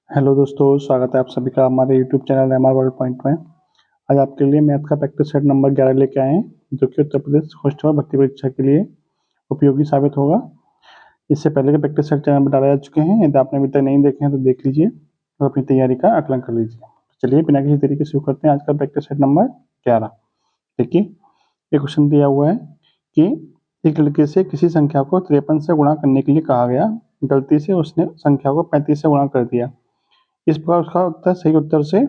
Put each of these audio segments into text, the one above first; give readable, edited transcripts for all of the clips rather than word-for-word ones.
Hello दोस्तों, स्वागत है आप सभी का हमारे YouTube channel MR world point में। आज आपके लिए मैथ का प्रैक्टिस सेट नंबर 11 लेके आए हैं, जो कि उत्तर प्रदेश कांस्टेबल भर्ती परीक्षा के लिए उपयोगी साबित होगा। इससे पहले के प्रैक्टिस सेट चैनल पर डाले जा चुके हैं। यदि आपने अभी तक नहीं देखे हैं तो देख लीजिए और अपनी तैयारी का आकलन कर लीजिए। चलिए बिना किसी तरीके से शुरू करते हैं आज का प्रैक्टिस सेट नंबर 11। देखिए, ये क्वेश्चन दिया हुआ है कि एक लड़के से किसी संख्या को 53 से गुणा करने के लिए कहा गया, गलती से उसने संख्या को 35 से गुणा कर दिया। इस प्रकार उसका उत्तर सही उत्तर से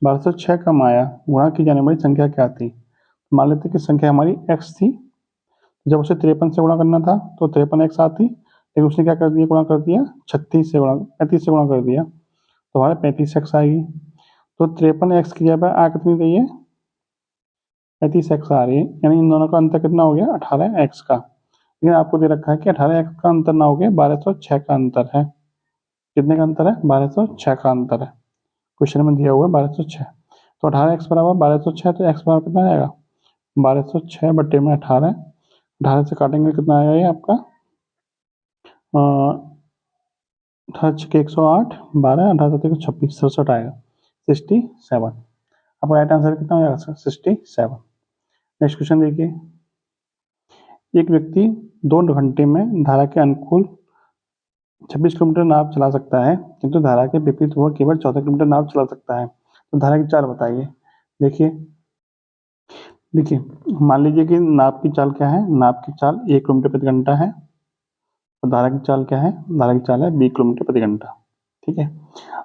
1206 कम आया। गुणा की जाने वाली संख्या क्या थी? मान लेते कि संख्या हमारी x थी। जब उसे 53 से गुणा करना था तो 53x आती, लेकिन उसने क्या कर दिया, गुणा कर दिया 36 से, गुणा 35 से गुणा कर दिया, तो हमारे 35x आएगी। तो 53x की जगह आ कितनी रही है? 35x आ रही है, यानी इन दोनों का अंतर कितना हो गया? 18x का। लेकिन आपको दे रखा है कि 18x का अंतर ना हो गया, 1206 का अंतर है। कितने का अंतर है? 1206 का अंतर है। क्वेश्चन में दिया हुआ है 1206, तो 18x बराबर 1206, तो x बराबर कितना आएगा? 1206 बटे में 18, 18 से काटेंगे कितना आएगा ये आपका? 18 108, 12 18 7 26, 67 आएगा, 67। आपका राइट आंसर कितना हो जाएगा? 67। नेक्स्ट क्वेश्चन देखिए, एक व्यक्ति 2 घंटे में धारा के अनुकूल 26 किलोमीटर नाव चला सकता है, किंतु धारा के विपरीत वह केवल 14 किलोमीटर नाव चला सकता है। तो धारा की चाल बताइए। देखिए, मान लीजिए कि नाव की चाल क्या है? नाव की चाल 1 किलोमीटर प्रति घंटा है। तो धारा की चाल क्या है? धारा की चाल है 20 किलोमीटर प्रति घंटा। ठीक है।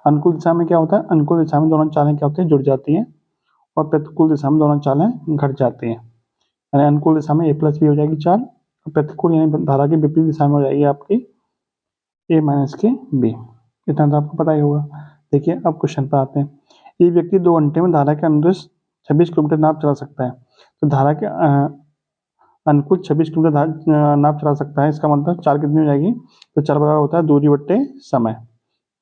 अनुकूल दिशा में क्या होता है? अनुकूल दिशा में दोनों चालें क्या होती है? जुड़ जाती हैं, और प्रतिकूल दिशा में दोनों चालें घट जाती हैं। यानी अनुकूल दिशा में a प्लस बी हो जाएगी चाल, और प्रतिकूल यानी धारा की विपरीत दिशा में हो जाएगी आपकी a माइनस के बी। इतना तो आपको पता ही होगा। देखिए, अब क्वेश्चन पर आते हैं। एक व्यक्ति 2 घंटे में धारा के अनुरूप 26 किलोमीटर नाव चला सकता है। तो धारा के अनुकूल 26 किलोमीटर नाव चला सकता है, इसका मतलब चाल कितनी हो जाएगी? तो चाल बराबर होता है दूरी बट्टे समय।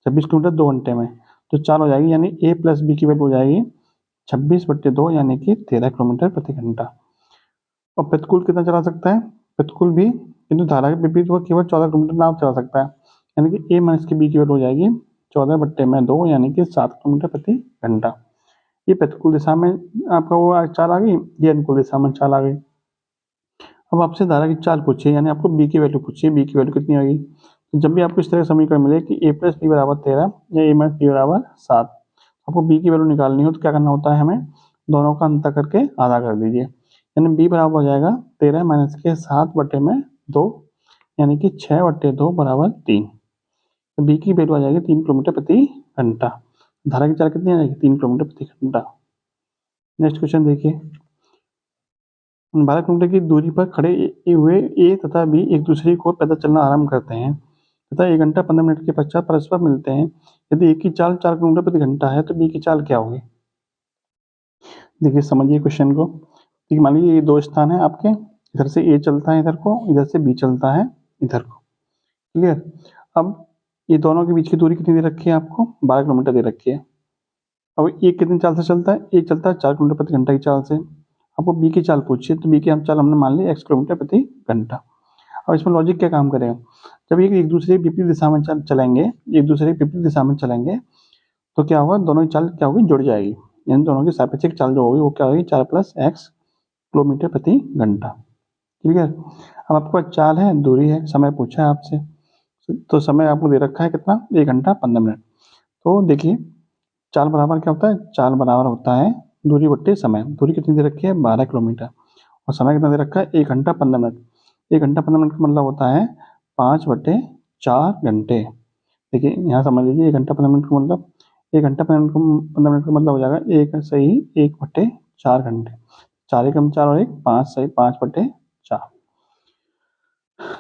26 किलोमीटर 2 घंटे में, तो चाल हो जाएगी, यानी a प्लस बी की वैल्यू हो जाएगी 26 बट्टे 2, यानी कि 13 किलोमीटर प्रति घंटा। और प्रतिकूल कितना चला सकता है? प्रतिकूल भी, किंतु धारा के विपरीत वो केवल 14 किलोमीटर नाव चला सकता है, यानी कि a माइनस की बी की वैल्यू हो जाएगी 14 बट्टे में 2, यानी कि 7 किलोमीटर प्रति घंटा। ये प्रतिकूल दिशा में आपका वो चाल आ गई, ये अनुकूल दिशा में चाल आ गई। अब आपसे धारा की चाल पूछिए, यानी आपको बी की वैल्यू पूछिए, बी की वैल्यू कितनी आएगी? तो जब भी आपको इस तरह का समीकरण मिले कि a प्लस बी बराबर 13 या a माइनस बी बराबर 7, आपको बी की वैल्यू निकालनी हो तो क्या करना होता है हमें? दोनों का अंतर करके आधा कर दीजिए, यानी बी बराबर हो जाएगा 13 माइनस के 7 बटे में 2, यानी कि 6 बटे 2 बराबर 3। तो बी की वैल्यू आ जाएगी 3 किलोमीटर प्रति घंटा। धारा की चाल कितनी आ जाएगी? 3 किलोमीटर प्रति घंटा। नेक्स्ट क्वेश्चन देखिए, 12 किलोमीटर की दूरी पर खड़े हुए ए तथा बी एक दूसरे को पैदल चलना आरंभ करते हैं तथा 1 घंटा 15 मिनट के पश्चात परस्पर मिलते हैं। यदि ए की चाल 4 किलोमीटर प्रति घंटा है तो बी की चाल क्या होगी? देखिए, समझिए क्वेश्चन को। देखिए, मान लीजिए ये 2 स्थान है आपके, इधर से ए चलता है इधर को, इधर से बी चलता है इधर को। क्लियर? अब ये दोनों के बीच की दूरी कितनी दे रखी है आपको? 12 किलोमीटर दे रखी है। अब ए कितनी चाल से चलता है? ए चलता है 4 किलोमीटर प्रति घंटा की चाल से। आपको बी की चाल पूछिए, तो बी की हम चाल हमने मान ली x किलोमीटर प्रति घंटा। अब इसमें लॉजिक क्या काम करेगा? जब ये एक दूसरे की विपरीत दिशा में चलेंगे, एक दूसरे की विपरीत दिशा में चलेंगे, तो क्या होगा? दोनों की चाल क्या होगी? जुड़ जाएगी, यानी दोनों की सापेक्षिक चाल जो होगी वो क्या होगी? 4 प्लस x किलोमीटर प्रति घंटा। ठीक है। अब आपके पास चाल है, दूरी है, समय पूछा है आपसे, तो समय आपको दे रखा है कितना? 1 घंटा 15 मिनट। तो देखिए, चाल बराबर क्या होता है? चाल बराबर होता है दूरी बट्टे समय। दूरी कितनी दे रखी है? 12 किलोमीटर, और समय कितना दे रखा है? 1 घंटा 15 मिनट। 1 घंटा 15 मिनट का मतलब होता है 5 बटे 4 घंटे। देखिए, यहाँ समझ लीजिए, 1 घंटा 15 मिनट का मतलब, 1 घंटा 15 मिनट का मतलब हो जाएगा 1 सही 1 बटे 4 घंटे। 4 एकम 4 और 1 5 सही 5 बटे 4।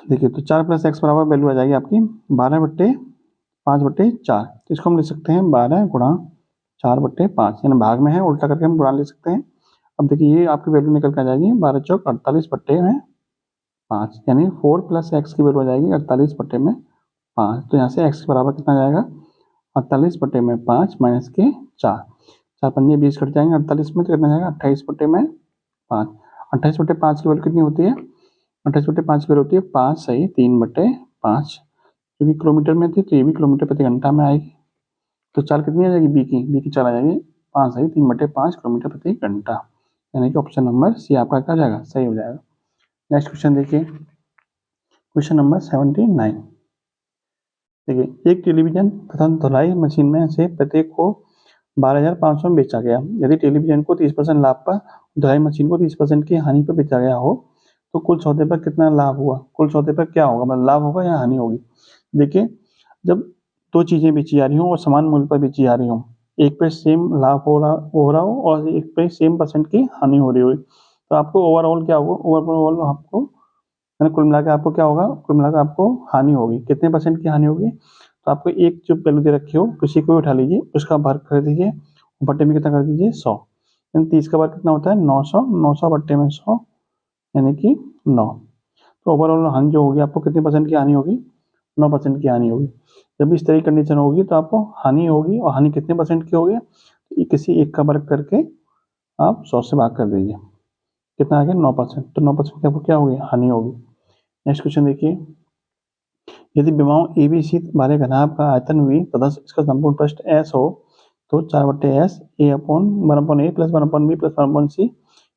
देखिए, तो 4 प्लस एक्स बराबर वैल्यू आ जाएगी आपकी 12 बट्टे 5 बटे 4। तो इसको हम लिख सकते हैं 12 गुणा 4 बट्टे 5, यानी भाग में है, उल्टा करके हम गुणा लिख सकते हैं। अब देखिए, ये आपकी वैल्यू निकल के आ जाएगी 12 चौक 48 बट्टे में 5, यानी 4 प्लस एक्स की वैल्यू आ जाएगी 48 बट्टे में 5। तो यहाँ से एक्स के बराबर कितना जाएगा? 48 बट्टे में 5 माइनस के 4, 4 पंजे 20 कट जाएंगे 48 में, तो कितना जाएगा? 28 बट्टे में 5। 28 बट्टे 5 की वैल्यू कितनी होती है? 28 बट्टे 5 की वैल्यू होती है 5 सही 3 बट्टे 5, क्योंकि किलोमीटर में थी तो ये भी किलोमीटर प्रति घंटा में आएगी। तो चाल कितनी आ जाएगी बी की चाल आ जाएगी 5 है 3/5 किलोमीटर प्रति घंटा, यानी कि ऑप्शन नंबर सी आपका क्या हो जाएगा, सही हो जाएगा। नेक्स्ट क्वेश्चन देखिए, क्वेश्चन नंबर 79। देखिए, एक टेलीविजन तथा धुलाई मशीन में से प्रत्येक को 12,500 में बेचा गया। यदि टेलीविजन को 30% लाभ पर, धुलाई मशीन को 30% की हानि पर बेचा गया हो तो कुल सौदे पर कितना लाभ हुआ, कुल सौदे पर क्या होगा, मतलब लाभ होगा या हानि होगी। देखिए, जब दो चीजें बेची जा रही हो और समान मूल्य पर बेची जा रही हो, एक पे सेम लाभ हो रहा हो और एक पे सेम परसेंट की हानि हो रही हो, तो आपको ओवरऑल क्या होगा, ओवरऑल आपको कुल मिलाकर आपको क्या होगा, कुल मिलाकर आपको हानि होगी। कितने परसेंट की हानि होगी, तो आपको एक जो वैल्यू दे रखी हो किसी को उठा लीजिए, उसका वर्ग कर दीजिए, बट्टे में कितना कर दीजिए 100, यानी 30 का वर्ग कितना होता है 900, 900 बट्टे में 100 यानी कि 9। तो ओवरऑल हानि जो होगी आपको कितने परसेंट की हानि होगी, 9% की हानि होगी। जब इस तरह की कंडीशन होगी तो आपको हानि होगी, और हानि कितने परसेंट की होगी, तो किसी एक का वर्ग करके आप 100 से भाग कर दीजिए, कितना आ गया 9%, तो 9% की आपको क्या होगी, हानि होगी। नेक्स्ट क्वेश्चन देखिए, यदि विमाओं ABC वाले घनाभ का आयतन V तथा इसका संपूर्ण पृष्ठ S हो तो 4/S A/1/A plus 1/B plus 1/C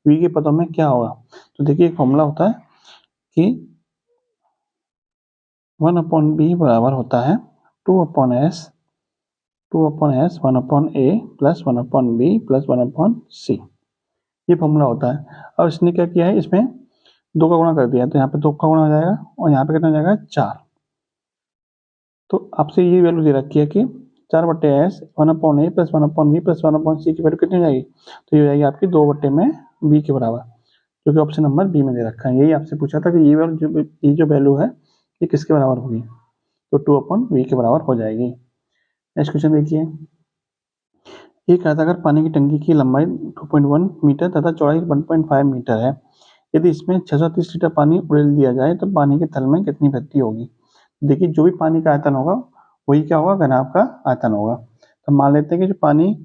V के पदों में क्या होगा। तो देखिए, एक फॉर्मूला होता है कि 1/B बराबर होता है 2/S 1/A plus 1/B plus 1/C, ये फॉर्मूला होता है। अब इसने क्या किया है, इसमें 2 का गुणा कर दिया, तो यहाँ पे 2 का गुणा हो जाएगा और यहाँ पे कितना हो जाएगा 4। तो आपसे ये वैल्यू दे रखी है कि 4/S 1/A plus 1/B plus 1/C की वैल्यू कितनी हो जाएगी, तो ये हो जाएगी आपकी 2/B के बराबर, जो कि ऑप्शन नंबर बी में दे रखा है। यही आपसे पूछा था कि ये जो वैल्यू है ये किसके बराबर होगी, तो 2/B के बराबर हो जाएगी। नेक्स्ट क्वेश्चन देखिए, एक आयताकार पानी की टंकी की लंबाई 2.1 मीटर तथा चौड़ाई 1.5 मीटर है। यदि इसमें 630 लीटर पानी उड़ेल दिया जाए तो पानी के तल में कितनी वृद्धि होगी। देखिए, जो भी पानी का आयतन होगा वही क्या होगा, घनाभ का आयतन होगा। तो मान लेते हैं कि जो पानी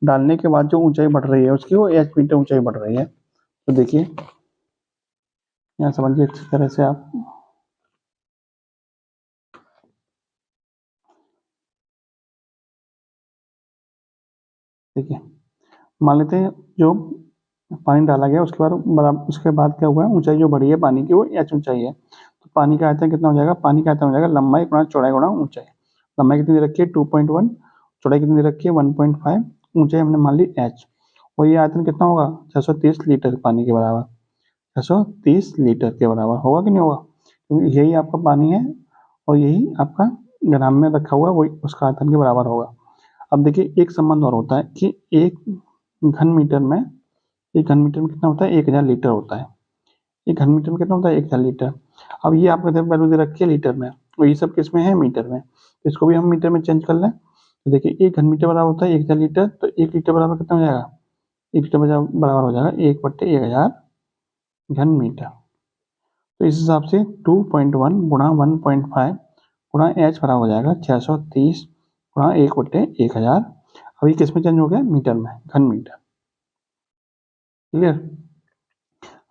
डालने के बाद जो ऊंचाई बढ़ रही है उसकी वो h मीटर ऊंचाई बढ़ रही है। तो देखिए, यहाँ समझिए अच्छी तरह से आप, देखिए मान लेते हैं जो पानी डाला गया उसके बाद क्या हुआ है, ऊंचाई जो बढ़ी है पानी की वो h ऊंचाई है। तो पानी का आयतन कितना हो जाएगा, पानी का आयतन हो जाएगा लंबाई गुणा चौड़ाई गुणा ऊंचाई। लंबाई कितनी दे रखी है 2.1, चौड़ाई कितनी दे रखी है 1.5, ऊंचाई हमने मान ली h, और ये आयतन कितना होगा 630 लीटर पानी के बराबर, 630 लीटर के बराबर होगा कि नहीं होगा, क्योंकि यही आपका पानी है और यही आपका ग्राम में रखा हुआ है, वही उसका आयतन के बराबर होगा। अब देखिए, एक संबंध और होता है कि एक घन मीटर में कितना होता है 1000 लीटर होता है। एक घन मीटर में कितना होता है 1000 लीटर। अब ये आपको वैल्यू दे रखी है लीटर में, और ये सब किस में है मीटर में, तो इसको भी हम मीटर में चेंज कर लें। तो देखिए, एक घन मीटर बराबर होता है 1000 लीटर, तो 1 लीटर बराबर कितना हो जाएगा, 1 लीटर बराबर हो जाएगा 1/1000 घन मीटर। तो इस हिसाब से 2.1 गुणा 1.5 गुणा h बराबर हो जाएगा 630 गुणा 1/1000। अभी किस में चेंज हो गया, मीटर में, घन मीटर। क्लियर।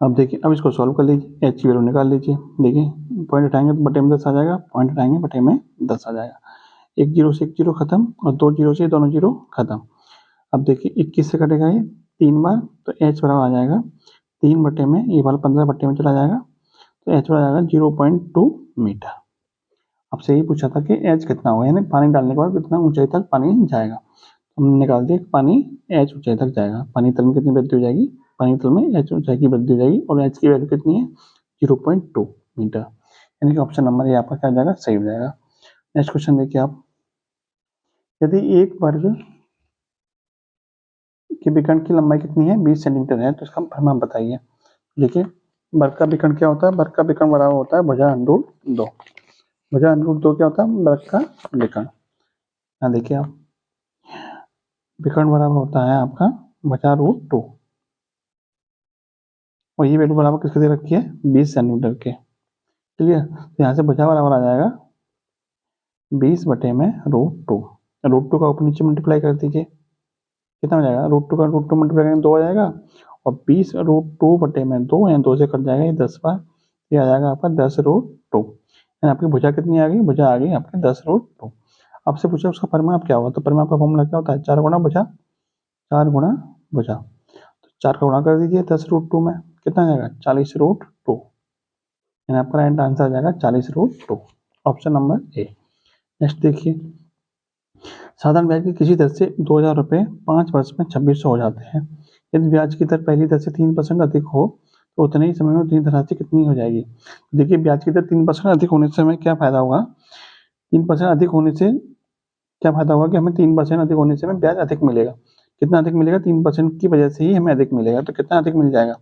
अब देखिए, अब इसको सॉल्व कर लीजिए, h की वैल्यू निकाल लीजिए। देखिए, पॉइंट हटाएंगे तो बटे में 10 आ जाएगा, पॉइंट हटाएंगे बटे में 10 आ जाएगा। एक जीरो से एक जीरो खत्म और 2 जीरो से दोनों जीरो खत्म। अब देखिए, 21 से कटेगा ये 3 बार, तो h बराबर आ जाएगा 3 बटे में, ये वाला 15 बटे में चला जाएगा, तो h बराबर आ जाएगा 0.2 मीटर। आपसे यही पूछा था कि h कितना होगा, यानी पानी डालने के बाद कितना ऊंचाई तक पानी जाएगा। हमने निकाल दिया कि पानी h ऊंचाई तक जाएगा। पानी तल में कितनी वृद्धि हो जाएगी, पानी तल में h ऊंचाई की वृद्धि हो जाएगी, और h की वैल्यू कितनी है 0.2 मीटर, यानी कि ऑप्शन नंबर ये आपका क्या हो जाएगा, सही हो जाएगा। नेक्स्ट क्वेश्चन देखिए आप, यदि एक वर्ग के विकर्ण की लंबाई कितनी है 20 सेंटीमीटर है तो इसका परिमाण बताइए। देखिए, वर्ग का विकर्ण क्या होता है, वर्ग का विकर्ण बराबर होता है भुजा अंडूर 2। भुजा अंडूर 2 क्या होता है, वर्ग का विकर्ण। यहाँ देखिए आप, विकर्ण बराबर होता है आपका भुजा√2, और ये वैल्यू बराबर किसके दे रखी है 20 सेंटीमीटर के। क्लियर। तो यहाँ से भुजा बराबर आ जाएगा 20 बटे में √2, √2 का ऊपर नीचे मल्टीप्लाई कर दीजिए, कितना हो जाएगा, √2 का √2 मल्टीप्लाई करेंगे 2 आ जाएगा, और 20 √2 बटे में 2 या 2 से कट जाएगा ये 10 बार, ये आ जाएगा आपका 10√2, यानी आपकी भुजा कितनी आ गई, भुजा आ गई आपकी 10√2। आपसे पूछा उसका परिमाप क्या होगा, तो परिमाप का फॉर्मूला क्या होता है, 4 गुणा भुजा, 4 गुणा भुजा। तो 4 का गुणा कर दीजिए 10√2 में, कितना आ जाएगा 40√2, यानी आपका राइट आंसर आ जाएगा 40√2, ऑप्शन नंबर ए। नेक्स्ट देखिए, साधारण ब्याज की किसी दर से 2,000 रुपये 5 वर्ष में 2600 हो जाते हैं। यदि ब्याज की दर पहली दर से 3% अधिक हो तो उतने ही समय में उतनी धनराशि कितनी हो जाएगी। देखिए ब्याज की दर 3% अधिक होने से हमें क्या फायदा होगा, 3% अधिक होने से क्या फायदा होगा कि हमें 3% अधिक होने से हमें ब्याज अधिक मिलेगा। कितना अधिक मिलेगा, 3% की वजह से ही हमें अधिक मिलेगा। तो कितना अधिक मिल जाएगा,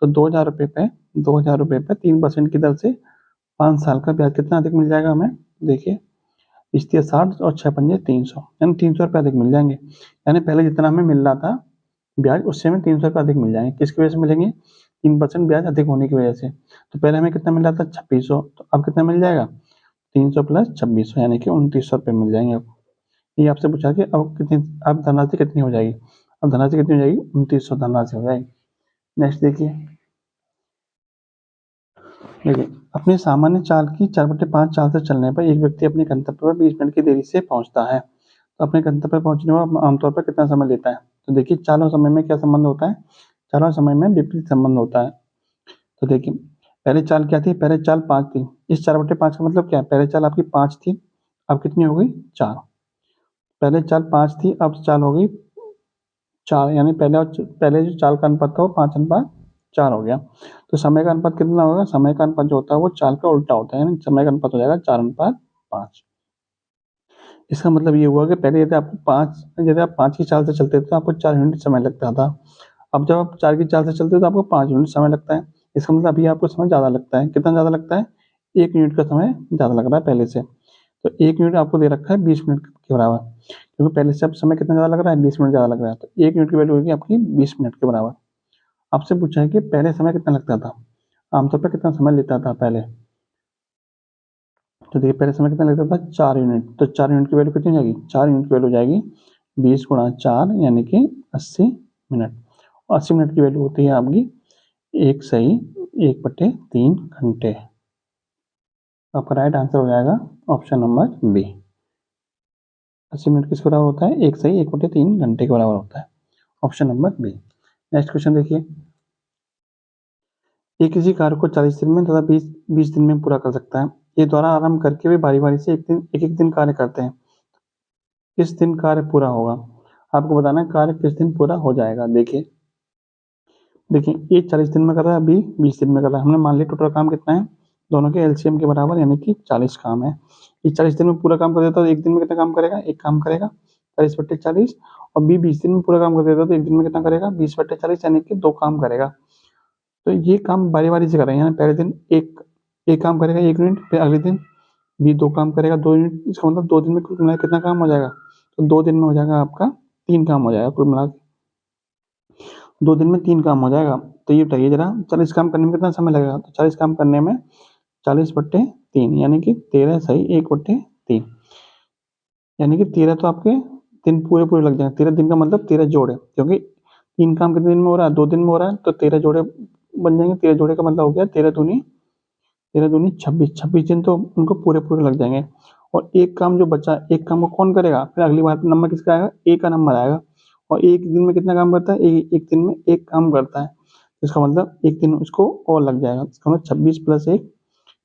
तो 2,000 रुपये पे 3% की दर से 5 साल का ब्याज कितना अधिक मिल जाएगा हमें। देखिए 60 और 6 पंजे 300, यानी 300 रुपये अधिक मिल जाएंगे। यानी पहले जितना हमें मिल रहा था ब्याज उससे हमें 300 रुपये अधिक मिल जाएंगे। किसकी वजह से मिलेंगे, 3% ब्याज अधिक होने की वजह से। तो पहले हमें कितना मिल रहा था 2600, तो अब कितना मिल जाएगा 300 प्लस 2600, यानी कि 2900 रुपये मिल जाएंगे आपको। ये आपसे पूछा कि अब कितनी, अब धनराशि कितनी हो जाएगी, अब धनराशि कितनी हो जाएगी 2900 धनराशि हो जाएगी। नेक्स्ट देखिए, अपनी सामान्य चाल की 4/5 चाल से चलने पर एक व्यक्ति अपने गंतव्य पर 20 मिनट की देरी से पहुंचता है, तो अपने गंतव्य पर पहुंचने में आमतौर पर कितना समय लेता है। तो देखिए चाल और समय में क्या संबंध होता है, चाल और समय में विपरीत संबंध होता है। तो देखिए पहले चाल क्या थी, पहले चाल 5 थी, इस 4/5 का मतलब क्या है, पहले चाल आपकी 5 थी, अब कितनी हो गई 4। पहले चाल 5 थी, अब चाल हो गई 4, यानी पहले जो चाल का अनुपात था वो 5:4 हो गया। तो समय का अनुपात कितना होगा, समय का अनुपात जो होता है वो चाल का उल्टा होता है, यानी समय का अनुपात हो जाएगा 4:5। इसका मतलब ये हुआ कि पहले यदि आप 5 की चाल से चलते थे तो आपको 4 यूनिट समय लगता था। अब जब आप 4 की चाल से चलते हो तो आपको 5 यूनिट समय लगता है। इसका मतलब अभी आपको समय ज़्यादा लगता है। कितना ज़्यादा लगता है, 1 यूनिट का समय ज़्यादा लग रहा है पहले से। तो 1 यूनिट आपको दे रखा है 20 मिनट के बराबर, क्योंकि पहले से अब समय कितना ज़्यादा लग रहा है, 20 मिनट ज़्यादा लग रहा है। तो 1 यूनिट की वैल्यू होगी आपकी 20 मिनट के बराबर। आपसे पूछा है कि पहले समय कितना लगता था, आमतौर पर कितना समय लेता था पहले। तो देखिए पहले समय कितना लगता था 4 यूनिट, तो 4 यूनिट की वैल्यू कितनी हो जाएगी, 4 यूनिट की वैल्यू हो जाएगी 20 गुणा 4, यानी कि 80 मिनट। और 80 मिनट की वैल्यू होती है आपकी 1/3 घंटे। आपका राइट आंसर हो जाएगा ऑप्शन नंबर बी। 80 मिनट किसके बराबर होता है, 1/3 घंटे के बराबर होता है, option number B. Next question देखिए, ये किसी कार्य को 40 दिन में तथा 20 दिन में पूरा कर सकता है। ये द्वारा आरंभ करके वे बारी बारी से एक दिन कार्य करते हैं। किस दिन कार्य पूरा होगा, आपको बताना है कार्य किस दिन पूरा हो जाएगा। देखिए ये 40 दिन में कर रहा है, अभी 20 दिन में कर रहा है। हमने मान लिया टोटल काम कितना है, दोनों के एलसीएम के बराबर, यानी कि 40 काम है। ये 40 दिन में पूरा काम कर देता है तो एक दिन में कितना काम करेगा, एक काम करेगा 40/40। और बी 20 दिन में पूरा काम कर देता है तो एक दिन में कितना करेगा 20/40, यानी कि 2 काम करेगा। तो ये काम बारी बारी से करेंगे, यानी पहले दिन एक काम करेगा 1 यूनिट, फिर अगले दिन भी 2 काम करेगा 2 यूनिट। इसका मतलब 2 दिन में कुल मिला कितना काम हो जाएगा, तो 2 दिन में हो जाएगा आपका 3 काम हो जाएगा, कुल मिला के 2 दिन में 3 काम हो जाएगा। तो ये बताइए जरा 40 काम करने में कितना समय लगेगा, तो 40 काम करने में 40/3, यानी कि 13 सही 1/3, यानी कि 13 तो आपके दिन पूरे पूरे लग जाएंगे। 13 दिन का मतलब 13 जोड़े, क्योंकि 3 काम कितने दिन में हो रहा है, 2 दिन में हो रहा है, तो 13 जोड़े बन जाएंगे। 13 जोड़े का मतलब हो गया 13 दूनी 26, 26 दिन तो उनको पूरे पूरे लग जाएंगे। और एक काम जो बचा, एक काम को कौन करेगा, फिर अगली बार नंबर किसका आएगा, ए का नंबर आएगा। और एक दिन में कितना काम करता है, एक दिन में एक काम करता है, तो इसका मतलब एक दिन उसको और लग जाएगा। इसका मतलब 26+1,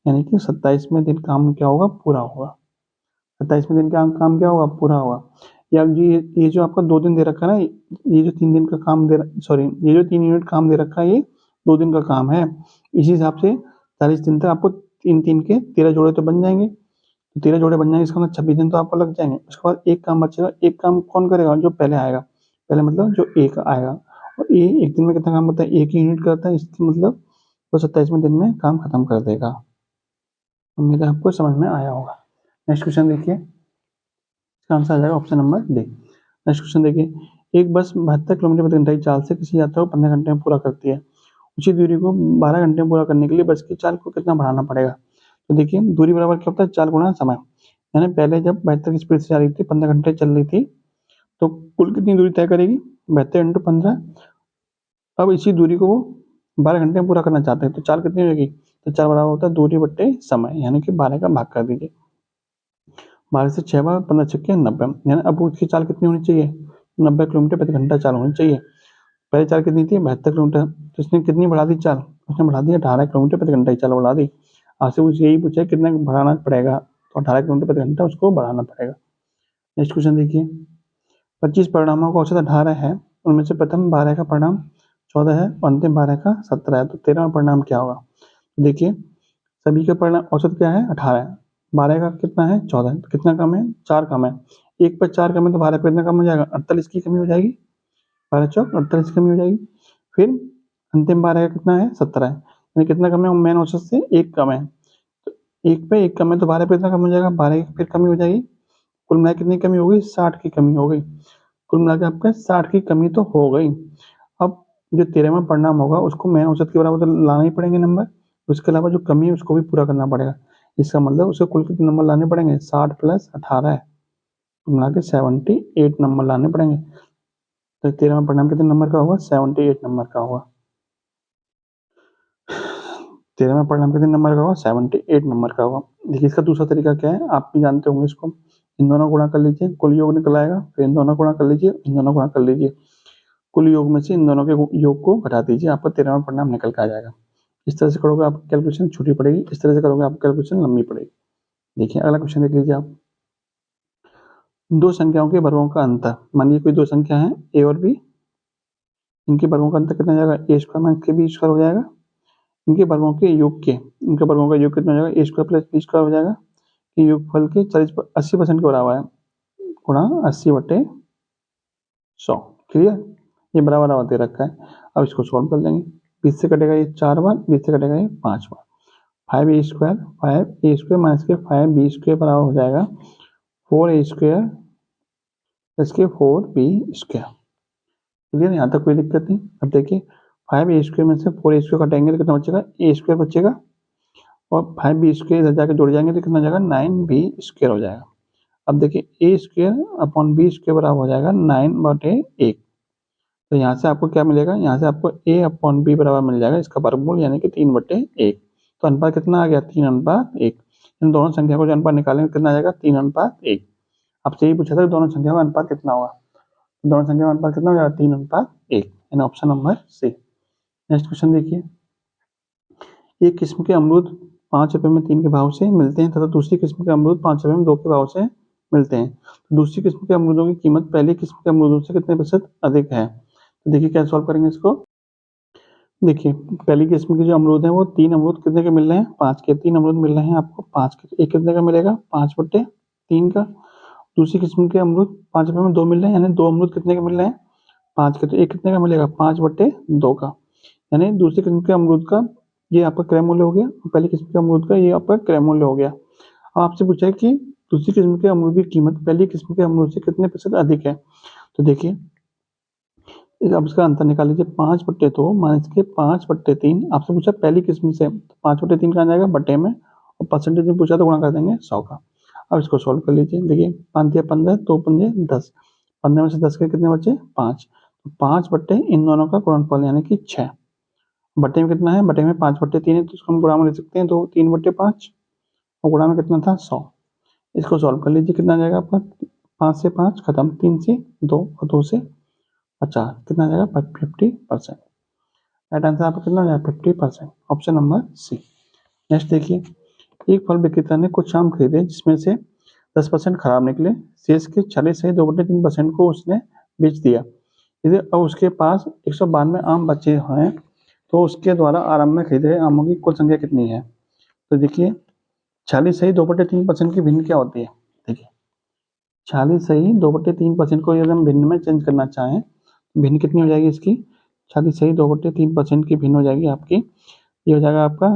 यानी कि 27वें दिन काम क्या होगा, पूरा होगा। 27वें दिन का काम क्या होगा, पूरा होगा। या ये जो आपका 2 दिन दे रखा है ना, ये जो 3 दिन का काम सॉरी ये जो 3 यूनिट काम दे रखा है, ये 2 दिन का काम है। इसी हिसाब से 40 दिन तक आपको 3 के 13 जोड़े तो बन जाएंगे, तो 13 जोड़े बन जाएंगे, इसका मतलब 26 दिन तो आपको लग जाएंगे। उसके बाद एक काम बचेगा, एक काम कौन करेगा, जो पहले आएगा, पहले मतलब जो एक आएगा। और ये एक दिन में कितना काम करता है, एक ही यूनिट करता है, इसका मतलब वो 27वें दिन में काम खत्म कर देगा। उम्मीद है आपको समझ में आया होगा। नेक्स्ट क्वेश्चन देखिए, इसका आंसर आ जाएगा option number D. Next question देखिए, एक बस 72 किलोमीटर प्रति घंटे की चाल से किसी यात्रा को 15 घंटे में पूरा करती है। उसी दूरी को 12 घंटे में पूरा करने के लिए बस की चाल को कितना बढ़ाना पड़ेगा। तो देखिए दूरी बराबर क्या होता है, चाल गुणा समय। यानी पहले जब 72 की स्पीड से जा रही थी, 15 घंटे चल रही थी, तो कुल कितनी दूरी तय करेगी, 72 × 15। अब इसी दूरी को वो 12 घंटे में पूरा करना चाहते हैं, तो चाल कितनी होगी, तो चाल बराबर होता है दूरी बट्टे समय, यानी कि 12 का भाग कर दीजिए। 12 से 6 बार 15 छक्के 90, यानी अब उसकी चाल कितनी होनी चाहिए? 90 किलोमीटर प्रति घंटा चाल होनी चाहिए। पहले चाल कितनी थी? 72 किलोमीटर। तो उसने कितनी बढ़ा दी चाल? उसने बढ़ा दी 18 किलोमीटर प्रति घंटा की चाल बढ़ा दी। आपसे मुझे यही पूछा कितना बढ़ाना पड़ेगा, तो 18 किलोमीटर प्रति घंटा उसको बढ़ाना पड़ेगा। नेक्स्ट क्वेश्चन देखिए, 25 परिणामों का औसत 18 है, उनमें से प्रथम 12 का परिणाम 14 है और अंतिम 12 का 17 है, तो 13वां परिणाम क्या होगा? देखिए सभी का परिणाम औसत क्या है? 18 है, 12 का कितना है? 14, तो कितना कम है? 4 कम है। 1 पर 4 कम है तो 12 पर कितना कम हो जाएगा? 48 की कमी हो जाएगी। 12 चौक 48 की कमी हो जाएगी। फिर अंतिम 12 का कितना है? 17 है, यानी कितना कम है? मेन औसत से 1 कम है, तो 1 पे 1 कम है तो 12 पे कितना कम हो जाएगा? 12 की फिर कमी हो जाएगी। कुल मिला कितनी कमी हो गई? 60 की कमी हो गई। कुल मिला के आपका 60 की कमी तो हो गई। अब जो 13वां परिणाम होगा उसको मेन औसत के बराबर तो लाना ही पड़ेंगे नंबर, उसके अलावा जो कमी है उसको भी पूरा करना पड़ेगा। इसका मतलब उसे कुल कितने नंबर लाने पड़ेंगे? 60 प्लस 18 है, मिला के 78 नंबर लाने पड़ेंगे। तो 13वां परिणाम कितने नंबर का होगा? 78 नंबर का होगा। 13वां परिणाम कितने नंबर का होगा? 78 नंबर का होगा। देखिए इसका दूसरा तरीका क्या है, आप भी जानते होंगे इसको। इन दोनों गुणा कर लीजिए, कुल योग निकल आएगा, फिर इन दोनों गुणा कर लीजिए, इन दोनों गुणा कर लीजिए, कुल योग में से इन दोनों के योग को घटा दीजिए, आपका 13वां परिणाम निकल के आ जाएगा। इस तरह से करोगे आपकी कैलकुलेशन छोटी पड़ेगी, इस तरह से करोगे आपकी कैलकुलेशन लंबी पड़ेगी। देखिए अगला क्वेश्चन देख लीजिए आप, दो संख्याओं के वर्गों का अंतर। मानिए कोई दो संख्या है ए और बी, इनके वर्गों का अंतर कितना हो जाएगा? ए स्क्वायर माइनस के बी स्क्वायर हो जाएगा। इनके वर्गों के योग के, इनके वर्गों का योग कितना हो जाएगा? ए स्क्वायर प्लस बी स्क्वायर हो जाएगा। कि योगफल के 80% के बराबर है, गुणा 80/100। क्लियर? ये बराबर बराबर दे रखा है। अब इसको सॉल्व कर लेंगे। 20 से कटेगा ये 4 बार, 20 से कटेगा ये 5 बार। 5a² माइनस के 5b² बराबर हो जाएगा 4a² प्लस के 4b²। क्लियर? यहाँ तक कोई दिक्कत नहीं। अब देखिए 5a² में से 4a² कटेंगे तो कितना बचेगा? a² बचेगा, और 5b² इधर जाके जुड़ जाएंगे तो कितना हो जाएगा? 9b² हो जाएगा। अब देखिए a² बराबर हो जाएगा 9/1। तो यहाँ से आपको क्या मिलेगा? यहाँ से आपको a/b बराबर मिल जाएगा, इसका वर्गमूल यानी कि 3/1। तो अनुपात कितना आ गया? 3/1। इन दोनों संख्या को जो अनुपात निकालेंगे कितना आ जाएगा? 3/1। आपसे यही पूछा था दोनों संख्या का अनुपात कितना होगा, दोनों संख्या का अनुपात कितना हो जाएगा? 3/1, यानी option number C. Next question देखिए, एक किस्म के अमरूद 5 रुपए में 3 के भाव से मिलते हैं तथा दूसरी किस्म के अमरूद 5 रुपए में 2 के भाव से मिलते हैं, तो दूसरी किस्म के अमरूदों की कीमत पहली किस्म के अमरूदों से कितने प्रतिशत अधिक है? तो देखिए क्या सॉल्व करेंगे इसको। देखिए पहली किस्म के जो अमरूद है वो 3 अमरूद कितने के मिल रहे हैं? 5 के। 3 अमरूद मिल रहे हैं आपको 5 के, एक कितने का मिलेगा? 5/3 का। दूसरी किस्म के अमरूद 5 रुपए में 2 मिल रहे हैं, यानी 2 अमरूद कितने के मिल रहे हैं? 5 के, तो एक कितने का मिलेगा? 5/2 का। यानी दूसरी किस्म के अमरूद का ये आपका क्रय मूल्य हो गया, पहली किस्म के अमरूद का ये आपका क्रय मूल्य हो गया। अब आपसे पूछा है कि दूसरी किस्म के अमरूद की कीमत पहली किस्म के अमरूद से कितने प्रतिशत अधिक है? तो देखिए अब इसका अंतर निकाल लीजिए, 5/2 माइनस के 5/3। आपसे पूछा पहली किस्म से, 5/3 कहाँ जाएगा? बटे में, और परसेंटेज में पूछा तो गुणा कर देंगे 100 का। अब इसको सॉल्व कर लीजिए। देखिए 5 या 15, 2 पंजे 10, 15 में से 10 के कितने बचे? 5। 5 बट्टे इन दोनों का गुणनफल यानी कि 6। बटे में कितना है? बटे में 5/3 है, तो इसको हम गुणा में ले सकते हैं, तो 3/5, और गुणा में कितना था? 100। इसको सॉल्व कर लीजिए, कितना जाएगा आपका? 5 से 5 खत्म, 3 से 2 और 2 से 50, कितना जाएगा? 50%। राइट आंसर आपका कितना हो जाएगा? 50%, ऑप्शन नंबर सी। नेक्स्ट देखिए, एक फल विक्रेता ने कुछ आम खरीदे जिसमें से 10% खराब निकले, शेष के 40 से 2/3% को उसने बेच दिया। यदि अब उसके पास 192 आम बचे हैं तो उसके द्वारा आरंभ में खरीदे गए आमों की कुल संख्या कितनी है? तो देखिए 40 सही 2/3% की भिन्न क्या होती है? देखिए 40 सही 2/3% को यदि हम भिन्न में चेंज करना चाहें, भिन्न कितनी हो जाएगी इसकी? 40 सही 2/3% की भिन्न हो जाएगी आपकी, ये हो जाएगा आपका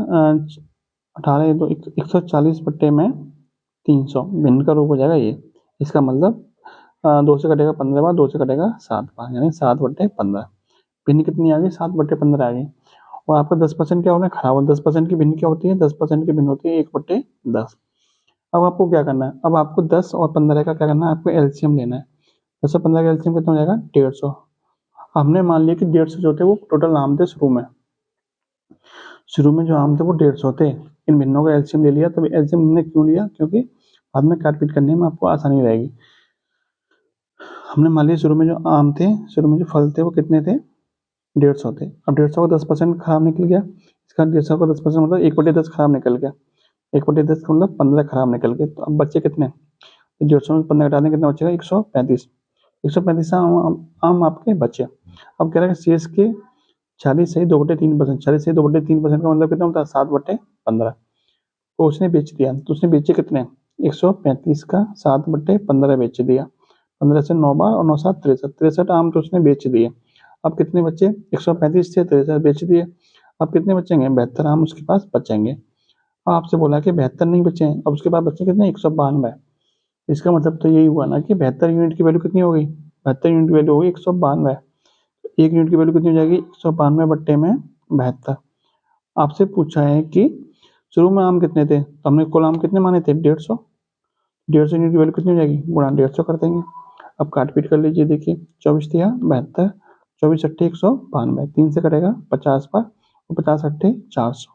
140/300 भिन्न का रूप हो जाएगा ये। इसका मतलब 2 से कटेगा 15 बार, 2 से कटेगा 7 बार, यानी 7/15। भिन्न कितनी आ गई? 7/15 आ गई। और आपका 10% क्या होना है? खराब। 10% की भिन्न क्या होती है? 10% की भिन्न होती है 1/10। अब आपको क्या करना है? अब आपको 10 और 15 का क्या करना है? आपको एलसीएम लेना है। 10 और 15 का एलसीएम कितना हो जाएगा? 150। हमने मान लिया कि 150 जो थे वो टोटल आम थे शुरू में जो आम थे वो 150 थे। इन भिन्नों का एलसीएम ले लिया। तब एलसीएम हमने क्यों लिया? क्योंकि बाद में काट पीट करने में आपको आसानी रहेगी। हमने मान लिया शुरू में जो आम थे, शुरू में जो फल थे वो कितने थे, 150 थे। अब 150 का 10% खराब निकल गया, इसका 150 का 10% मतलब 1/10 खराब निकल गया। 1/10 का मतलब 15 खराब निकल गए। तो अब बच्चे कितने, 150 में 15 घटा दें कितना बचेगा, 135। 135 आम आपके बचे। अब कह रहा है शेष के 40 सही 2/3%, 40 सही 2/3% का मतलब कितना होता है, 7/15। तो उसने बेच दिया, तो उसने बेचे कितने, 135 का 7/15 बेच दिया। 15 से 9 बार और 9 7 63, 63 आम तो उसने बेच दिए। अब कितने बचे, 135 से 63 बेच दिए। अब कितने बचेंगे, 72 आम उसके पास बचेंगे। आपसे बोला कि 72 नहीं बचे हैं, अब उसके पास बचे कितने, 192। इसका मतलब तो यही हुआ ना कि 72 यूनिट की वैल्यू कितनी हो गई, 72 यूनिट की वैल्यू हो गई 192। एक यूनिट की वैल्यू कितनी हो जाएगी, 192/72। आपसे पूछा है कि शुरू में आम कितने थे, तो हमने कुल आम कितने माने थे, 150। 150 यूनिट की वैल्यू कितनी हो जाएगी, गुणा 150 कर देंगे। अब काट पीट कर लीजिए, देखिए 24 तिया 72, 24 अट्ठे 192, 3 से कटेगा 50 बार और 50 अट्ठे 400,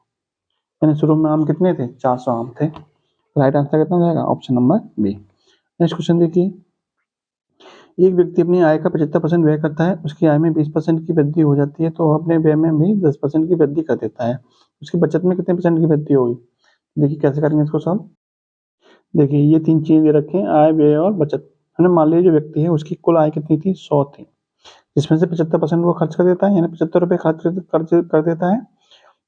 यानी शुरू में आम कितने थे, 400 आम थे। राइट आंसर कितना हो जाएगा, option number B. Next question देखिए, एक व्यक्ति अपनी आय का 75% व्यय करता है, उसकी आय में 20% की वृद्धि हो जाती है, तो वह अपने व्यय में भी 10% की वृद्धि कर देता है, उसकी बचत में कितने % की वृद्धि होगी। देखिए कैसे करेंगे इसको सॉल्व। देखिए ये 3 चीजें दे रखे हैं, आय, व्यय और बचत। हमने मान लिया जो व्यक्ति है उसकी कुल आय कितनी थी, 100 थी, जिसमें से 75% वो खर्च कर देता है, यानी 75 रुपये खर्च कर देता है।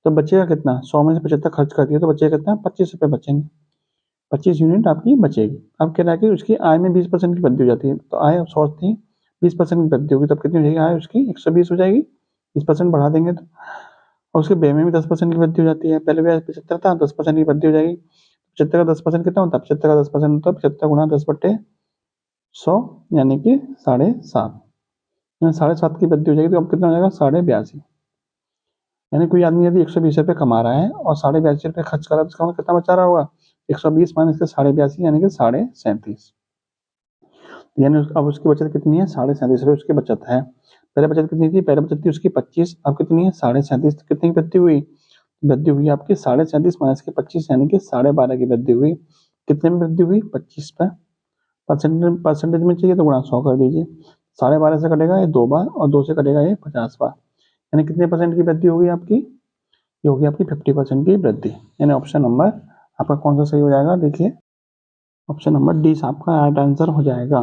तो बचेगा कितना, 100 में से 75 खर्च कर दिया तो बचेगा कितना, 25 रुपये बचेंगे, 25 यूनिट आपकी बचेगी। अब कह रहा है कि उसकी आय में 20% की वृद्धि हो जाती है, तो आय 100 थी, 20% की वृद्धि होगी, तब कितनी हो जाएगी आय उसकी, 120 हो जाएगी। 20% बढ़ा देंगे तो, और उसके व्यय में भी 10% की वृद्धि हो जाती है, पहले व्यय 75 था, 10% की वृद्धि हो जाएगी। 75 का 10% कितना होता है, 75 का 10% होता है 75 गुणा 10/100, यानी कि 7.5, 7.5 की वृद्धि हो जाएगी। तो अब कितना हो जाएगा, 82.5। यानी कोई आदमी यदि 120 रुपये कमा रहा है और 82.5 रुपये खर्च कर रहा है, तो इसका मतलब कितना बचा रहा होगा, 120 माइनस के 82.5 यानी कि 37.5। यानी अब उसकी बचत कितनी है, 37.5 रुपये उसकी बचत है। पहले बचत कितनी थी, पहले बचत थी उसकी 25, अब कितनी है 37.5। कितनी की वृद्धि हुई, वृद्धि हुई आपकी 37.5 माइनस के 25 यानी कि 12.5 की वृद्धि हुई। कितने में वृद्धि हुई, 25 पे। परसेंटेज में चाहिए तो गुणा 100 कर दीजिए। 12.5 से कटेगा ये 2 बार और 2 से कटेगा ये 50 बार, यानी कितने % की वृद्धि होगी आपकी, ये होगी आपकी 50% की वृद्धि। यानी ऑप्शन नंबर आपका कौन सा सही हो जाएगा, देखिए ऑप्शन नंबर डी आपका राइट आंसर हो जाएगा।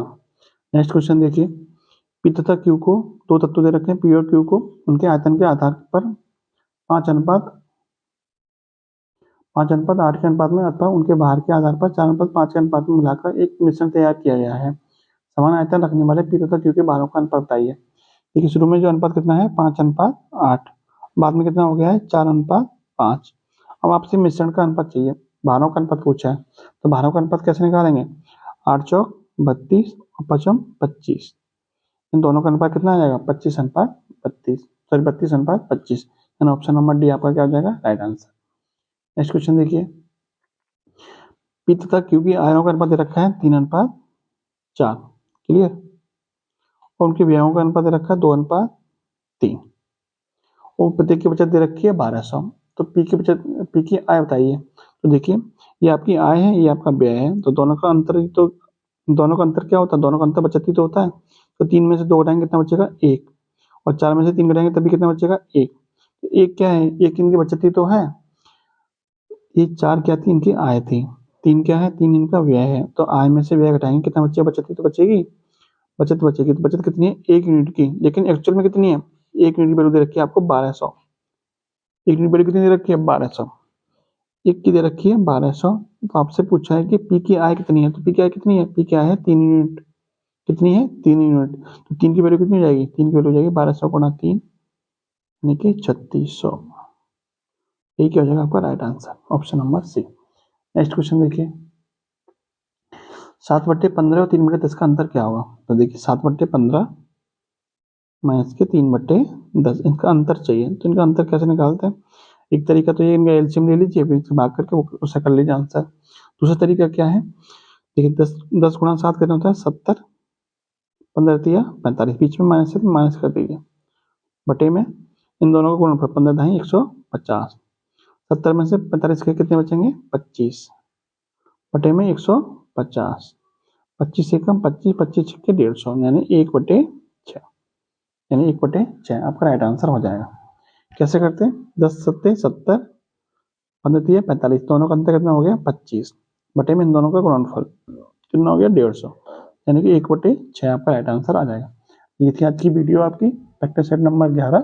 नेक्स्ट क्वेश्चन देखिए, पी तथा क्यू को 2 तत्व दे रखे हैं, पी और क्यू को उनके आयतन के आधार पर 5:8 के अनुपात में अथवा उनके भार के आधार पर 4:5 के अनुपात में मिलाकर एक मिश्रण तैयार किया गया है। समान आयतन रखने वाले पी तथा क्यू के भारों का अनुपात बताइए। देखिए शुरू में जो अनुपात कितना है, 5:8, बाद में कितना हो गया है, 4:5। अब आपसे मिश्रण का अनुपात चाहिए, भारों का अनुपात पूछा है, तो भारों का अनुपात कैसे निकालेंगे, 8 चौक 32 और 5 25, इन दोनों का अनुपात कितना आ जाएगा, 25:32, सॉरी 32:25। यानी ऑप्शन नंबर डी आपका क्या हो जाएगा, राइट आंसर। नेक्स्ट क्वेश्चन देखिए, पी तथा क्यू की आयों का अनुपात दे रखा है 3:4, क्लियर, और उनके व्ययों का अनुपात दे रखा है 2:3, और प्रत्येक की बचत दे रखी है 1200। तो पी की बचत, पी की आय बताइए। तो देखिए ये आपकी आय है, ये आपका व्यय है, तो दोनों का अंतर ही तो, दोनों का अंतर क्या होता है, दोनों का अंतर बचत ही तो होता है। तो 3 में से 2 घटाएंगे कितना बचेगा, 1, और 4 में से 3 घटाएंगे तभी कितना बचेगा, 1। तो 1 क्या है, 1 इनकी बचत ही तो है, ये 4 क्या थी, इनकी आय थी, 3 क्या है, 3 इनका व्यय है। तो आय में से व्यय घटाएंगे कितना बचेगा, बचत ही तो बचेगी, बचत बचेगी। तो बचत कितनी है, 1 यूनिट की, लेकिन एक्चुअल में कितनी है, 1 यूनिट की वैल्यू दे रखी है आपको 1200। 1 यूनिट वैल्यू कितनी दे रखी है, 1200, 1 की दे रखी है 1200। तो आपसे पूछा है कि पी की आय कितनी है, तो पी की आय कितनी है, पी की आय है 3 यूनिट, कितनी है, 3 यूनिट। तो 3 की वैल्यू कितनी हो जाएगी, 3 की वैल्यू हो जाएगी 1200 गुणा 3 यानी कि 3600। यही क्या हो जाएगा आपका right answer, option number C. Next question देखिए, 7/15 और 3/10 का अंतर क्या होगा। तो देखिए 7/15 माइनस के 3/10, इनका अंतर चाहिए, तो इनका अंतर कैसे निकालते हैं। एक तरीका तो ये, इनका एलसीएम ले लीजिए, फिर इससे भाग करके उससे कर लीजिए आंसर। दूसरा तरीका क्या है, देखिए 10 गुणा 7 कितना होता है, 70, 15 तिया 45, बीच में माइनस है तो माइनस कर दीजिए, बटे में इन दोनों का गुणनफल 15 दाई 150, 70 में से 45 के कितने बचेंगे, 25, बटे में 150। 50, 25 से कम 25, 25 छक्के 150 यानी 1/6, यानी 1/6 आपका राइट आंसर हो जाएगा। कैसे करते हैं? 10 सत्ते 70, 15 तिये 45, दोनों का अंतर कितना हो गया? 25, बटे में इन दोनों का गुणनफल कितना हो गया? 150, यानी कि 1/6 आपका राइट आंसर आ जाएगा। ये थी आज की वीडियो आपकी प्रैक्टिस सेट नंबर 11।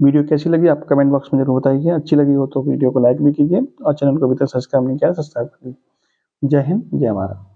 वीडियो कैसी लगी आप कमेंट बॉक्स में जरूर बताइए। अच्छी लगी हो तो वीडियो को लाइक भी कीजिए और चैनल को अभी तक सब्सक्राइब नहीं किया सब्सक्राइब करिए। जय हिंद, जय भारत।